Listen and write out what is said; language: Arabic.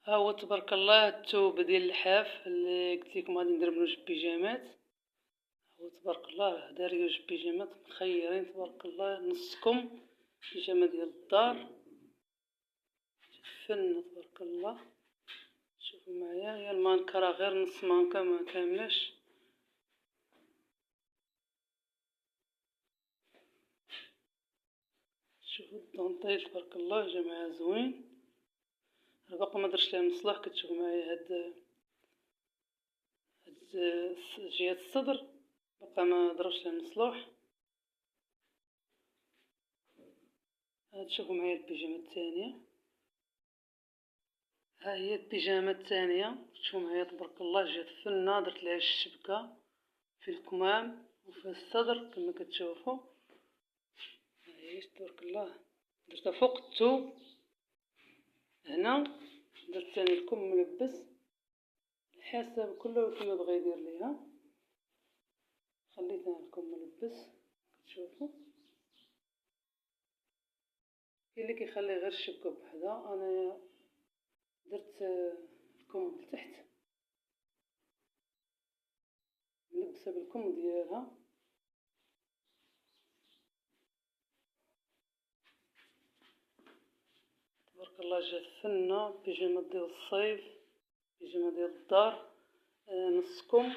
ها هو تبارك الله الثوب ديال اللحاف اللي قلت لكم غادي ندير منه جوج بيجامات. هو تبارك الله داري جوج بيجامات مخيرين تبارك الله، نص كم بيجامه ديال الدار فن تبارك الله. شوفوا معايا، هي المانكه راه غير نص مانكه ما كاملاش. شوفوا الدونطيل تبارك الله جا معاه زوين، راه باقا ما درتش ليه المصلاح. كتشوفوا معايا هاد جهة الصدر باقا ما ضربش ليه المصلوح. تشوفوا معايا البيجامه الثانيه، ها هي البيجامه الثانيه. تشوفوا معايا تبارك الله جات فنه، درت لها الشبكه في الكمام وفي الصدر كما كتشوفوا. ها هي تبارك الله درتها فوق الثوب هنا. درت ثاني الكم ملبس حسب كل كيما بغى يدير ليها. خليت انا الكم ملبس كتشوفوا، كاين اللي كيخلي غير الشبكه بوحدها، انا درت الكم لتحت ملبسه بالكم ديالها. تبارك الله جات فنه بيجامه ديال الصيف، بيجامه ديال الدار، نص كم